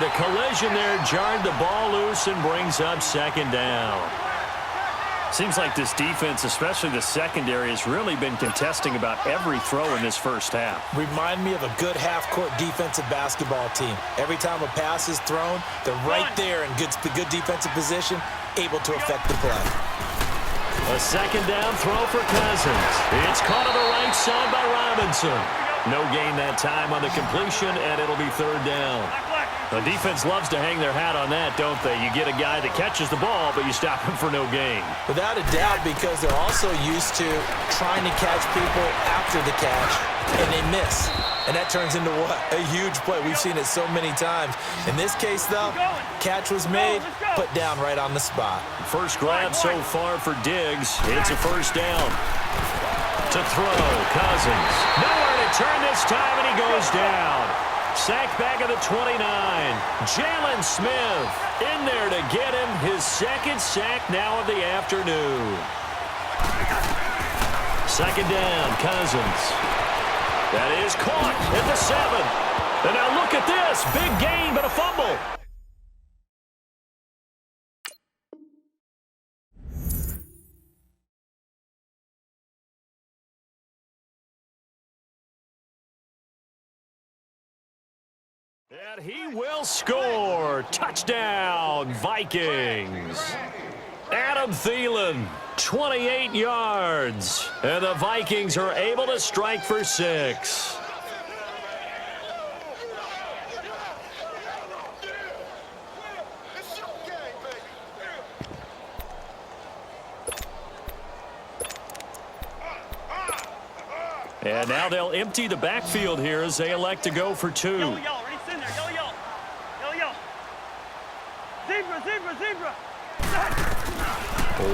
the collision there jarred the ball loose and brings up second down. Seems like this defense, especially the secondary, has really been contesting about every throw in this first half. Remind me of a good half-court defensive basketball team. Every time a pass is thrown, they're right there in good defensive position, able to affect the play. A second down throw for Cousins. It's caught on the right side by Robinson. No gain that time on the completion, and it'll be third down. The defense loves to hang their hat on that, don't they? You get a guy that catches the ball, but you stop him for no gain. Without a doubt, because they're also used to trying to catch people after the catch, and they miss. And that turns into what? A huge play. We've seen it so many times. In this case, though, catch was made, put down right on the spot. First grab so far for Diggs. It's a first down. To throw, Cousins. Nowhere to turn this time, and he goes down. Sacked back at the 29. Jalen Smith in there to get him his second sack now of the afternoon. Second down, Cousins. That is caught at the 7. And now look at this. Big gain, but a fumble. And he will score. Touchdown, Vikings. Adam Thielen, 28 yards. And the Vikings are able to strike for 6. And now they'll empty the backfield here as they elect to go for 2. Zebra.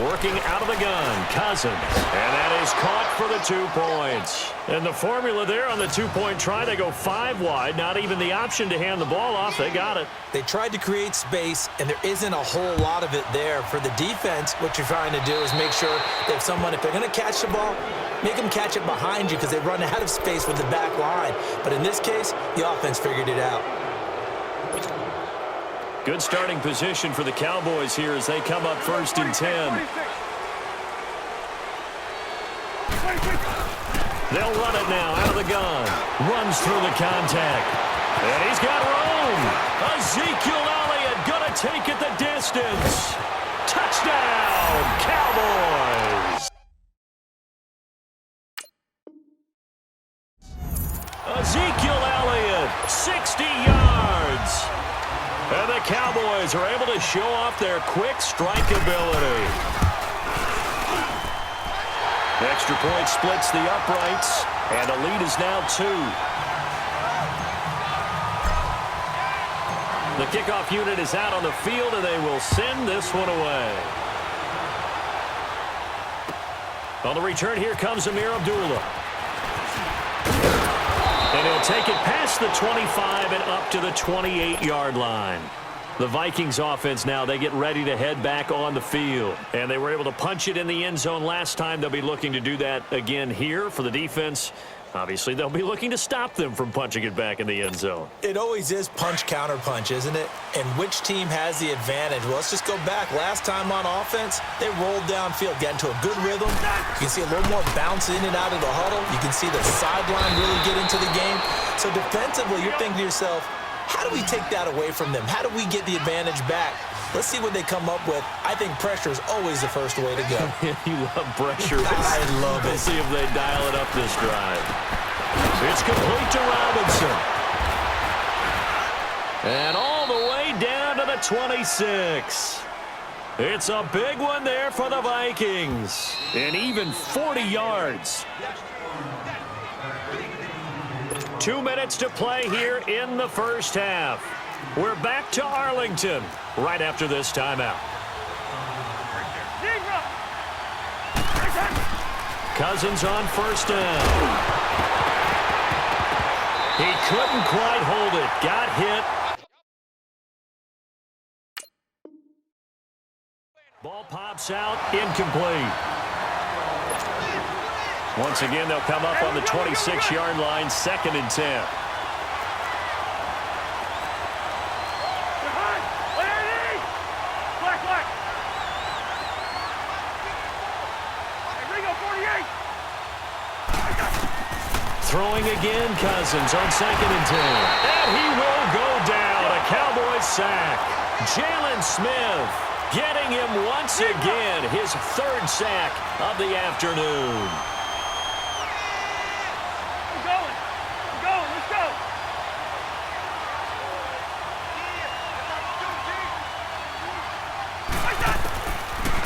Working out of the gun, Cousins. And that is caught for the 2 points. And the formula there on the 2-point try, they go 5 wide. Not even the option to hand the ball off. They got it. They tried to create space, and there isn't a whole lot of it there. For the defense, what you're trying to do is make sure that if they're going to catch the ball, make them catch it behind you because they run out of space with the back line. But in this case, the offense figured it out. Good starting position for the Cowboys here as they come up 1st and 10. They'll run it now out of the gun. Runs through the contact. And he's got room. Ezekiel Elliott going to take it the distance. Touchdown, Cowboys. Ezekiel Elliott, 60 yards. And the Cowboys are able to show off their quick strike ability. The extra point splits the uprights, and the lead is now 2. The kickoff unit is out on the field, and they will send this one away. On the return, here comes Amir Abdullah. And he'll take it past the 25 and up to the 28-yard line. The Vikings offense now, they get ready to head back on the field. And they were able to punch it in the end zone last time. They'll be looking to do that again here for the defense. Obviously, they'll be looking to stop them from punching it back in the end zone. It always is punch-counter-punch, isn't it? And which team has the advantage? Well, let's just go back. Last time on offense, they rolled downfield, got into a good rhythm. You can see a little more bounce in and out of the huddle. You can see the sideline really get into the game. So defensively, you're thinking to yourself, how do we take that away from them? How do we get the advantage back? Let's see what they come up with. I think pressure is always the first way to go. You love pressure. I love it. We'll see if they dial it up this drive. It's complete to Robinson. And all the way down to the 26. It's a big one there for the Vikings. And even 40 yards. 2 minutes to play here in the first half. We're back to Arlington right after this timeout. Cousins on first down. He couldn't quite hold it. Got hit. Ball pops out, incomplete. Once again, they'll come up on the 26-yard line, 2nd and 10. Throwing again, Cousins on 2nd and 10. And he will go down. A Cowboys sack. Jalen Smith getting him once again. His 3rd sack of the afternoon. Let's go.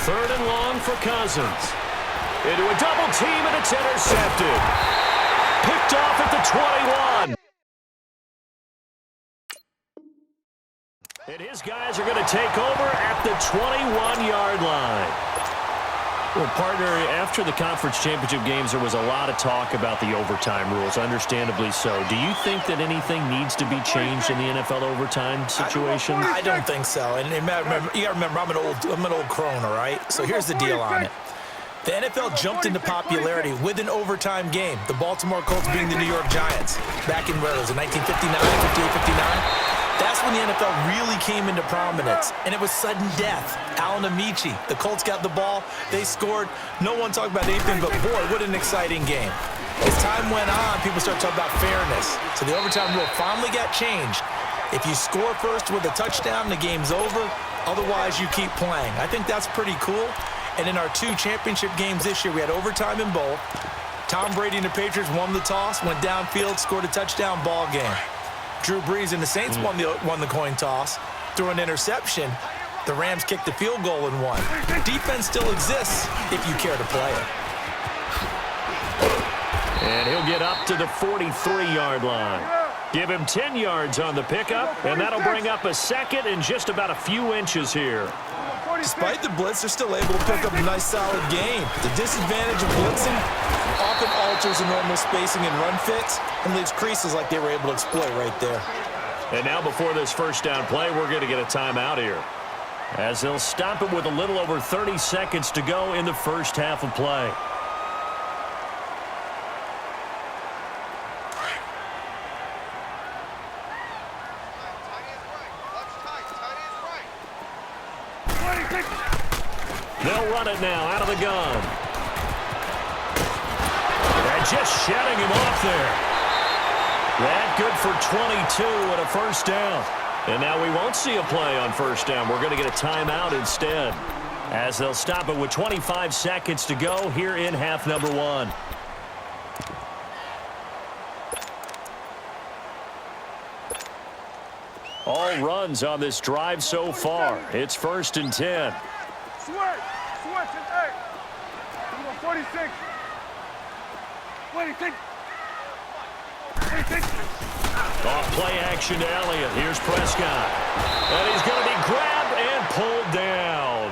3rd and long for Cousins. Into a double team, and it's intercepted. Picked off at the 21. And his guys are going to take over at the 21-yard line. Well, partner, after the conference championship games, there was a lot of talk about the overtime rules, understandably so. Do you think that anything needs to be changed in the NFL overtime situation? I don't think so. And you got to remember, I'm an old crone, all right? So here's the deal on it. The NFL jumped into popularity with an overtime game. The Baltimore Colts being the New York Giants. Back in, where was it, 1959, 58, 59? That's when the NFL really came into prominence, and it was sudden death. Alan Amici, the Colts got the ball, they scored. No one talked about anything but, boy, what an exciting game. As time went on, people started talking about fairness. So the overtime rule finally got changed. If you score first with a touchdown, the game's over. Otherwise, you keep playing. I think that's pretty cool. And in our 2 championship games this year, we had overtime in both. Tom Brady and the Patriots won the toss, went downfield, scored a touchdown, ball game. Drew Brees and the Saints won the coin toss, threw an interception. The Rams kicked the field goal and won. Defense still exists if you care to play it. And he'll get up to the 43-yard line. Give him 10 yards on the pickup, and that'll bring up a 2nd and just about a few inches here. Despite the blitz, they're still able to pick up a nice, solid gain. The disadvantage of blitzing often alters the normal spacing and run fits and leaves creases like they were able to exploit right there. And now before this first down play, we're going to get a timeout here, as they'll stop it with a little over 30 seconds to go in the first half of play. They'll run it now out of the gun. And just shutting him off there. That good for 22 and a first down. And now we won't see a play on first down. We're going to get a timeout instead, as they'll stop it with 25 seconds to go here in half number 1. All runs on this drive so far. It's 1st and 10. Switch and 8. 46. 26. 26. Off play action to Elliott. Here's Prescott. And he's going to be grabbed and pulled down.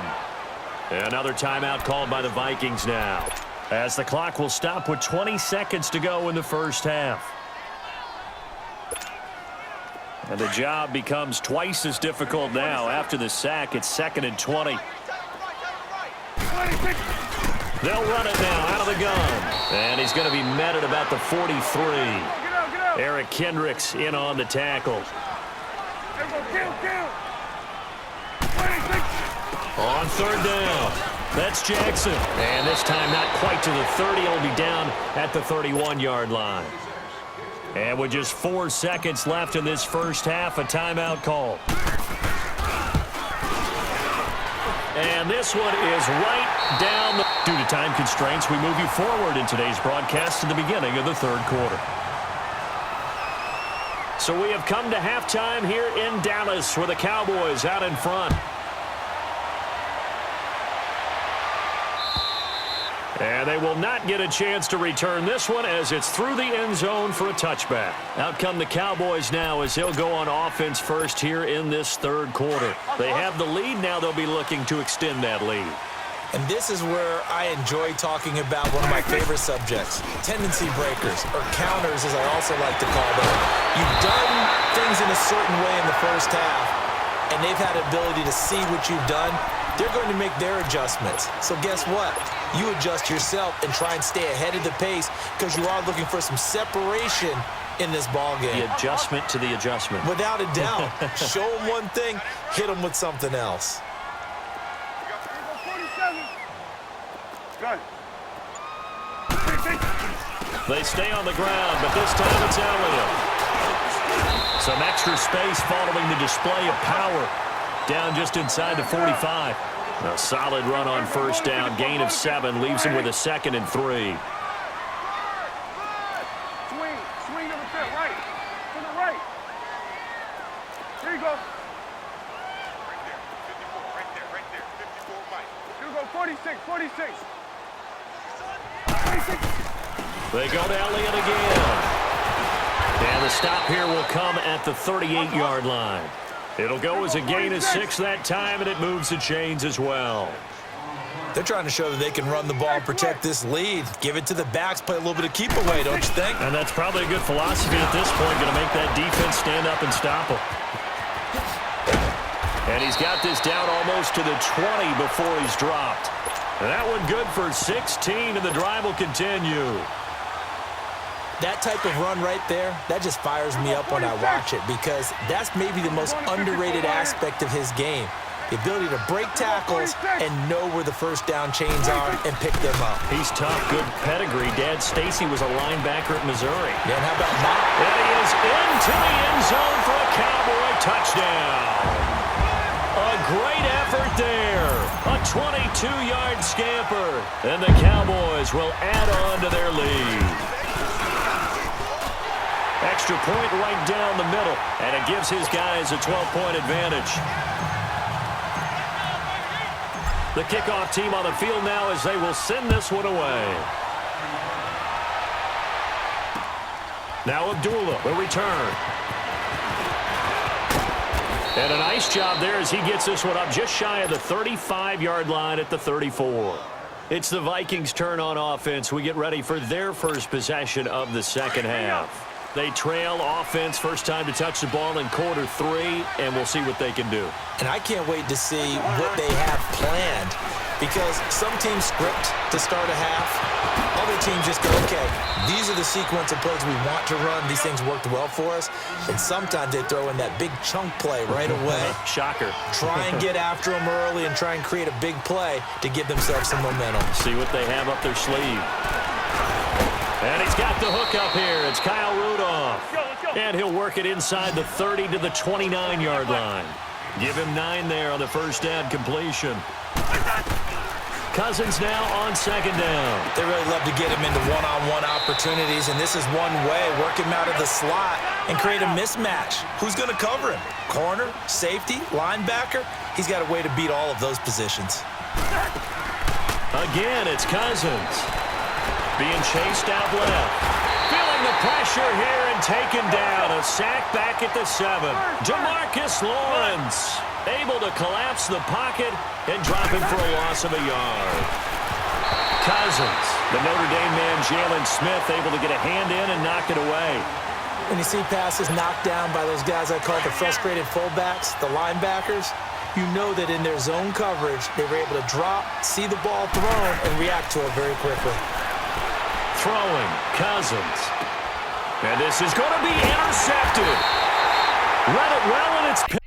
Another timeout called by the Vikings now, as the clock will stop with 20 seconds to go in the first half. And the job becomes twice as difficult now. After the sack, it's 2nd and 20. They'll run it now out of the gun. And he's going to be met at about the 43. Eric Kendricks in on the tackle. On 3rd down, that's Jackson. And this time not quite to the 30. He'll be down at the 31-yard line. And with just 4 seconds left in this first half, a timeout call. And this one is right down the... Due to time constraints, we move you forward in today's broadcast to the beginning of the 3rd quarter. So we have come to halftime here in Dallas, where the Cowboys out in front. And they will not get a chance to return this one, as it's through the end zone for a touchback. Out come the Cowboys now, as they'll go on offense first here in this 3rd quarter. They have the lead. Now they'll be looking to extend that lead. And this is where I enjoy talking about one of my favorite subjects, tendency breakers, or counters as I also like to call them. You've done things in a certain way in the first half, and they've had the ability to see what you've done. They're going to make their adjustments. So guess what? You adjust yourself and try and stay ahead of the pace, because you are looking for some separation in this ball game. The adjustment to the adjustment. Without a doubt. Show them one thing, hit them with something else. Good. They stay on the ground, but this time it's Elliott. Some extra space following the display of power. Down just inside the 45. A solid run on first down. Gain of 7 leaves him with a 2nd and 3. Swing to the fit, right. To the right. Here you go. Right there. 54, Mike. Here we go, 46. They go to Elliott again. And the stop here will come at the 38-yard line. It'll go as a gain of 6 that time, and it moves the chains as well. They're trying to show that they can run the ball and protect this lead. Give it to the backs, play a little bit of keep away, don't you think? And that's probably a good philosophy at this point, going to make that defense stand up and stop him. And he's got this down almost to the 20 before he's dropped. And that one good for 16, and the drive will continue. That type of run right there, that just fires me up when I watch it because that's maybe the most underrated aspect of his game. The ability to break tackles and know where the first down chains are and pick them up. He's tough, good pedigree. Dad Stacy was a linebacker at Missouri. Yeah, and how about Mott? And he is into the end zone for a Cowboy touchdown. A great effort there. A 22-yard scamper. And the Cowboys will add on to their lead. Extra point right down the middle, and it gives his guys a 12-point advantage. The kickoff team on the field now as they will send this one away. Now Abdullah will return. And a nice job there as he gets this one up just shy of the 35-yard line at the 34. It's the Vikings' turn on offense. We get ready for their first possession of the second half. They trail offense, first time to touch the ball in quarter 3, and we'll see what they can do. And I can't wait to see what they have planned because some teams script to start a half. Other teams just go, okay, these are the sequence of plays we want to run. These things worked well for us. And sometimes they throw in that big chunk play right away. Shocker. Try and get after them early and try and create a big play to give themselves some momentum. See what they have up their sleeve. And he's got the hook up here. It's Kyle Rudolph. And he'll work it inside the 30 to the 29-yard line. Give him 9 there on the first down completion. Cousins now on second down. They really love to get him into one-on-one opportunities, and this is one way. Work him out of the slot and create a mismatch. Who's going to cover him? Corner, safety, linebacker? He's got a way to beat all of those positions. Again, it's Cousins. Being chased out left. Feeling the pressure here and taken down. A sack back at the 7. Demarcus Lawrence able to collapse the pocket and drop him for a loss of a yard. Cousins, the Notre Dame man Jalen Smith, able to get a hand in and knock it away. When you see passes knocked down by those guys I call the frustrated fullbacks, the linebackers, you know that in their zone coverage, they were able to drop, see the ball thrown, and react to it very quickly. Throwing, Cousins. And this is going to be intercepted. Read it well, and it's picked.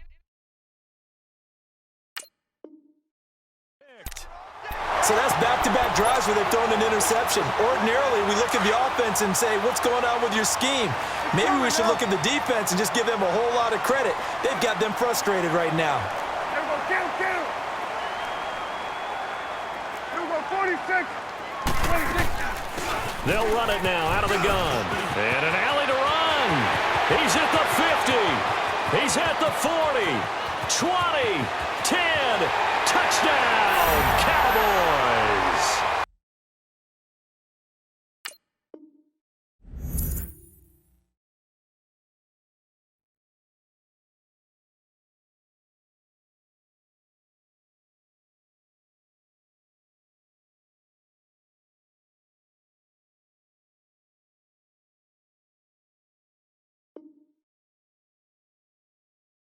So that's back-to-back drives where they've thrown an interception. Ordinarily, we look at the offense and say, what's going on with your scheme? Maybe we should look at the defense and just give them a whole lot of credit. They've got them frustrated right now. Here we go, get him. Here we go, 46. 26. They'll run it now out of the gun. And an alley to run. He's at the 50. He's at the 40. 20. 10. Touchdown.